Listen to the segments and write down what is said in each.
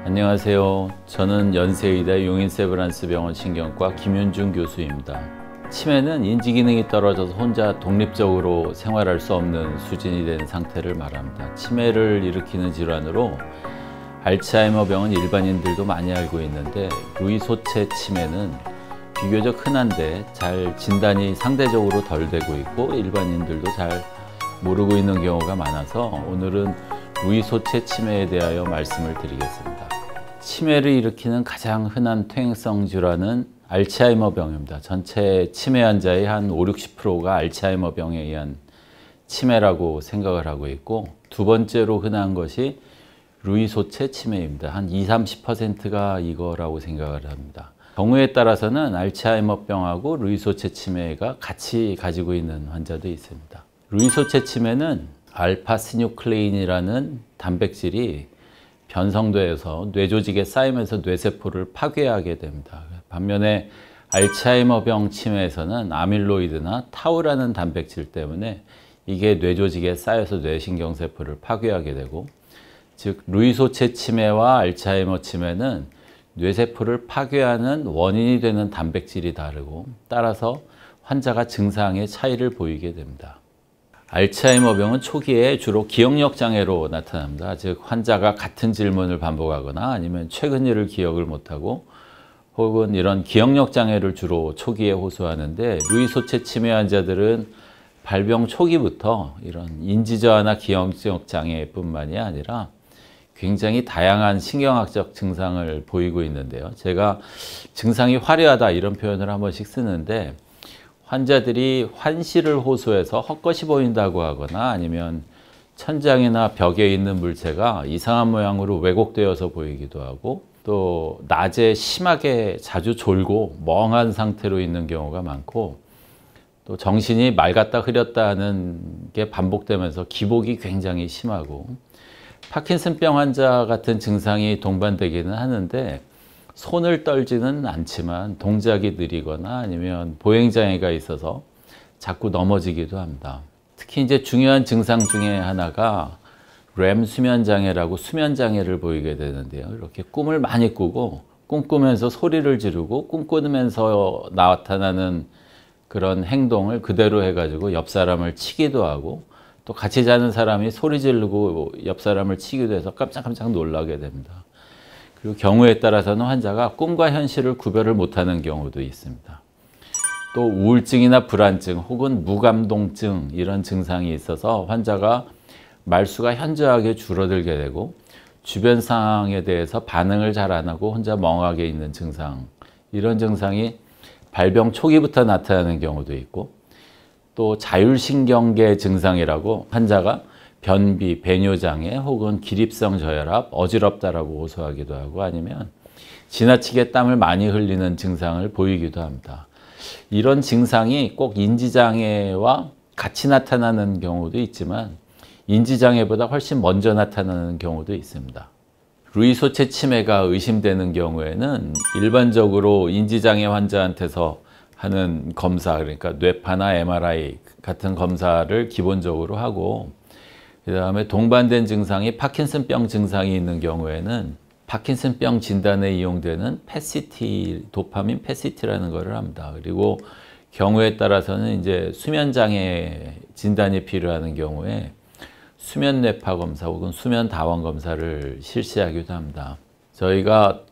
안녕하세요. 저는 연세의대 용인세브란스병원 신경과 김윤중 교수입니다. 치매는 인지기능이 떨어져서 혼자 독립적으로 생활할 수 없는 수준이 된 상태를 말합니다. 치매를 일으키는 질환으로 알츠하이머병은 일반인들도 많이 알고 있는데 루이소체 치매는 비교적 흔한데 잘 진단이 상대적으로 덜 되고 있고 일반인들도 잘 모르고 있는 경우가 많아서 오늘은 루이소체 치매에 대하여 말씀을 드리겠습니다. 치매를 일으키는 가장 흔한 퇴행성 질환은 알츠하이머병입니다. 전체 치매 환자의 한 50~60%가 알츠하이머병에 의한 치매라고 생각을 하고 있고, 두 번째로 흔한 것이 루이소체 치매입니다. 한 20~30%가 이거라고 생각을 합니다. 경우에 따라서는 알츠하이머병하고 루이소체 치매가 같이 가지고 있는 환자도 있습니다. 루이소체 치매는 알파시뉴클레인이라는 단백질이 변성돼서 뇌조직에 쌓이면서 뇌세포를 파괴하게 됩니다. 반면에 알츠하이머병 치매에서는 아밀로이드나 타우라는 단백질 때문에 이게 뇌조직에 쌓여서 뇌신경세포를 파괴하게 되고, 즉 루이소체 치매와 알츠하이머 치매는 뇌세포를 파괴하는 원인이 되는 단백질이 다르고, 따라서 환자가 증상의 차이를 보이게 됩니다. 알츠하이머병은 초기에 주로 기억력 장애로 나타납니다. 즉 환자가 같은 질문을 반복하거나 아니면 최근 일을 기억을 못하고 혹은 이런 기억력 장애를 주로 초기에 호소하는데, 루이소체 치매 환자들은 발병 초기부터 이런 인지저하나 기억력 장애뿐만이 아니라 굉장히 다양한 신경학적 증상을 보이고 있는데요. 제가 증상이 화려하다 이런 표현을 한 번씩 쓰는데, 환자들이 환시를 호소해서 헛것이 보인다고 하거나 아니면 천장이나 벽에 있는 물체가 이상한 모양으로 왜곡되어서 보이기도 하고, 또 낮에 심하게 자주 졸고 멍한 상태로 있는 경우가 많고, 또 정신이 맑았다 흐렸다 하는 게 반복되면서 기복이 굉장히 심하고, 파킨슨병 환자 같은 증상이 동반되기는 하는데 손을 떨지는 않지만 동작이 느리거나 아니면 보행장애가 있어서 자꾸 넘어지기도 합니다. 특히 이제 중요한 증상 중에 하나가 렘 수면장애라고 수면장애를 보이게 되는데요. 이렇게 꿈을 많이 꾸고 꿈꾸면서 소리를 지르고 꿈꾸면서 나타나는 그런 행동을 그대로 해가지고 옆 사람을 치기도 하고, 또 같이 자는 사람이 소리 지르고 옆 사람을 치기도 해서 깜짝깜짝 놀라게 됩니다. 그리고 경우에 따라서는 환자가 꿈과 현실을 구별을 못하는 경우도 있습니다. 또 우울증이나 불안증 혹은 무감동증 이런 증상이 있어서 환자가 말수가 현저하게 줄어들게 되고 주변 상황에 대해서 반응을 잘 안 하고 혼자 멍하게 있는 증상, 이런 증상이 발병 초기부터 나타나는 경우도 있고, 또 자율신경계 증상이라고 환자가 변비, 배뇨장애 혹은 기립성 저혈압, 어지럽다라고 호소하기도 하고, 아니면 지나치게 땀을 많이 흘리는 증상을 보이기도 합니다. 이런 증상이 꼭 인지장애와 같이 나타나는 경우도 있지만 인지장애보다 훨씬 먼저 나타나는 경우도 있습니다. 루이소체 치매가 의심되는 경우에는 일반적으로 인지장애 환자한테서 하는 검사, 그러니까 뇌파나 MRI 같은 검사를 기본적으로 하고, 그 다음에 동반된 증상이 파킨슨병 증상이 있는 경우에는 파킨슨병 진단에 이용되는 PET, 도파민 PET라는 것을 합니다. 그리고 경우에 따라서는 이제 수면장애 진단이 필요한 경우에 수면 뇌파 검사 혹은 수면 다원 검사를 실시하기도 합니다. 저희가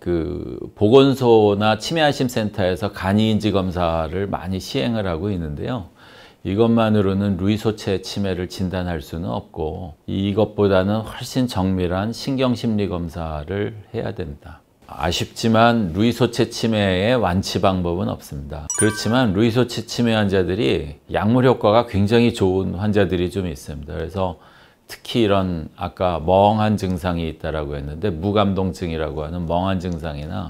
보건소나 치매안심센터에서 간이인지 검사를 많이 시행을 하고 있는데요. 이것만으로는 루이소체 치매를 진단할 수는 없고, 이것보다는 훨씬 정밀한 신경심리 검사를 해야 됩니다. 아쉽지만 루이소체 치매의 완치 방법은 없습니다. 그렇지만 루이소체 치매 환자들이 약물 효과가 굉장히 좋은 환자들이 좀 있습니다. 그래서 특히 이런 아까 멍한 증상이 있다라고 했는데 무감동증이라고 하는 멍한 증상이나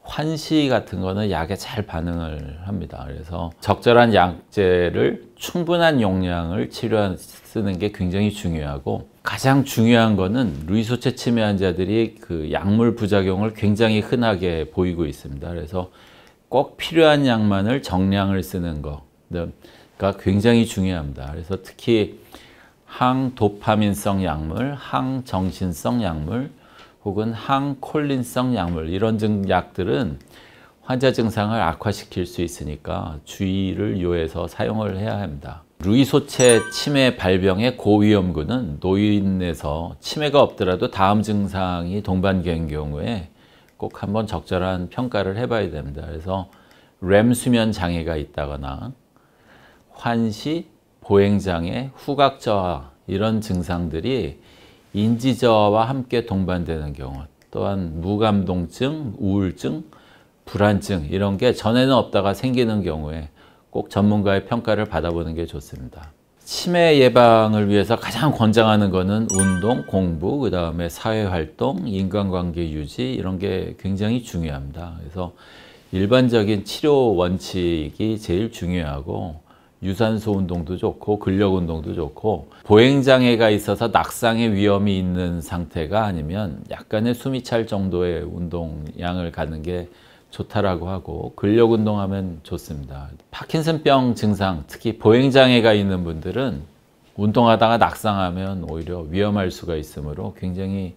환시 같은 거는 약에 잘 반응을 합니다. 그래서 적절한 약제를 충분한 용량을 쓰는 게 굉장히 중요하고, 가장 중요한 거는 루이소체 치매 환자들이 그 약물 부작용을 굉장히 흔하게 보이고 있습니다. 그래서 꼭 필요한 약만을 정량을 쓰는 거가 굉장히 중요합니다. 그래서 특히 항도파민성 약물, 항정신성 약물, 혹은 항콜린성 약물 이런 약들은 환자 증상을 악화시킬 수 있으니까 주의를 요해서 사용을 해야 합니다. 루이소체 치매 발병의 고위험군은 노인에서 치매가 없더라도 다음 증상이 동반된 경우에 꼭 한번 적절한 평가를 해봐야 됩니다. 그래서 렘 수면 장애가 있다거나 환시, 보행장애, 후각저하 이런 증상들이 인지저하와 함께 동반되는 경우, 또한 무감동증, 우울증, 불안증 이런 게 전에는 없다가 생기는 경우에 꼭 전문가의 평가를 받아보는 게 좋습니다. 치매 예방을 위해서 가장 권장하는 거는 운동, 공부, 그 다음에 사회활동, 인간관계 유지 이런 게 굉장히 중요합니다. 그래서 일반적인 치료 원칙이 제일 중요하고 유산소 운동도 좋고 근력 운동도 좋고 보행장애가 있어서 낙상의 위험이 있는 상태가 아니면 약간의 숨이 찰 정도의 운동량을 갖는 게 좋다라고 하고 근력 운동하면 좋습니다. 파킨슨병 증상, 특히 보행장애가 있는 분들은 운동하다가 낙상하면 오히려 위험할 수가 있으므로 굉장히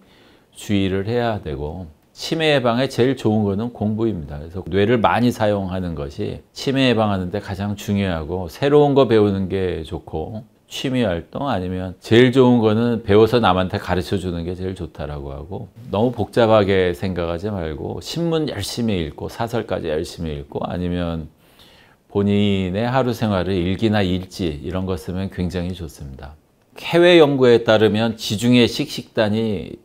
주의를 해야 되고 치매 예방에 제일 좋은 거는 공부입니다. 그래서 뇌를 많이 사용하는 것이 치매 예방하는 데 가장 중요하고 새로운 거 배우는 게 좋고 취미 활동 아니면 제일 좋은 거는 배워서 남한테 가르쳐 주는 게 제일 좋다라고 하고 너무 복잡하게 생각하지 말고 신문 열심히 읽고 사설까지 열심히 읽고 아니면 본인의 하루 생활을 일기나 일지 이런 거 쓰면 굉장히 좋습니다. 해외 연구에 따르면 지중해 식단이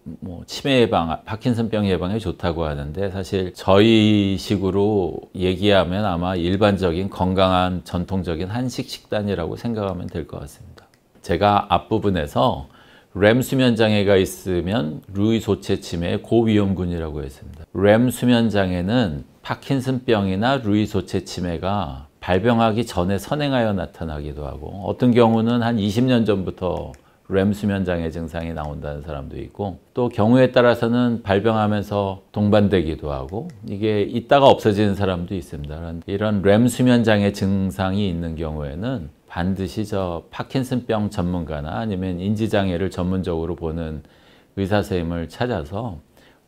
치매 예방, 파킨슨병 예방에 좋다고 하는데 사실 저희 식으로 얘기하면 아마 일반적인 건강한 전통적인 한식 식단이라고 생각하면 될 것 같습니다. 제가 앞부분에서 렘 수면 장애가 있으면 루이소체 치매의 고위험군이라고 했습니다. 렘 수면 장애는 파킨슨병이나 루이소체 치매가 발병하기 전에 선행하여 나타나기도 하고 어떤 경우는 한 20년 전부터 렘 수면 장애 증상이 나온다는 사람도 있고 또 경우에 따라서는 발병하면서 동반되기도 하고 이게 있다가 없어지는 사람도 있습니다. 이런 렘 수면 장애 증상이 있는 경우에는 반드시 파킨슨병 전문가나 아니면 인지장애를 전문적으로 보는 의사 선생님을 찾아서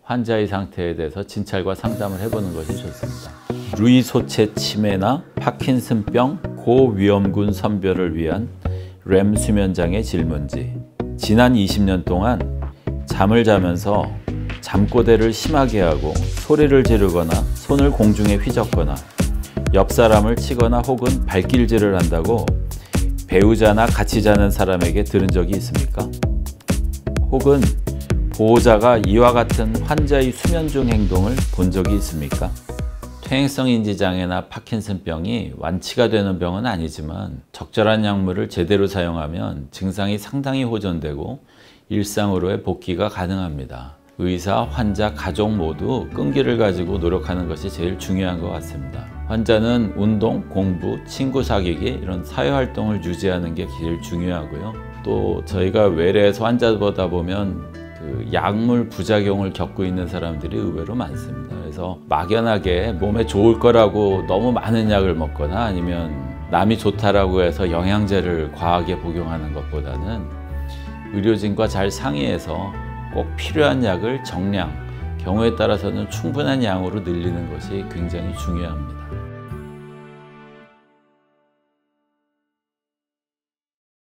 환자의 상태에 대해서 진찰과 상담을 해보는 것이 좋습니다. 루이소체 치매나 파킨슨병 고위험군 선별을 위한 렘 수면장애 질문지. 지난 20년 동안 잠을 자면서 잠꼬대를 심하게 하고 소리를 지르거나 손을 공중에 휘젓거나 옆 사람을 치거나 혹은 발길질을 한다고 배우자나 같이 자는 사람에게 들은 적이 있습니까? 혹은 보호자가 이와 같은 환자의 수면 중 행동을 본 적이 있습니까? 퇴행성 인지장애나 파킨슨병이 완치가 되는 병은 아니지만 적절한 약물을 제대로 사용하면 증상이 상당히 호전되고 일상으로의 복귀가 가능합니다. 의사, 환자, 가족 모두 끈기를 가지고 노력하는 것이 제일 중요한 것 같습니다. 환자는 운동, 공부, 친구 사귀기 이런 사회활동을 유지하는 게 제일 중요하고요. 또 저희가 외래에서 환자 보다 보면 약물 부작용을 겪고 있는 사람들이 의외로 많습니다. 그래서 막연하게 몸에 좋을 거라고 너무 많은 약을 먹거나 아니면 남이 좋다라고 해서 영양제를 과하게 복용하는 것보다는 의료진과 잘 상의해서 꼭 필요한 약을 정량, 경우에 따라서는 충분한 양으로 늘리는 것이 굉장히 중요합니다.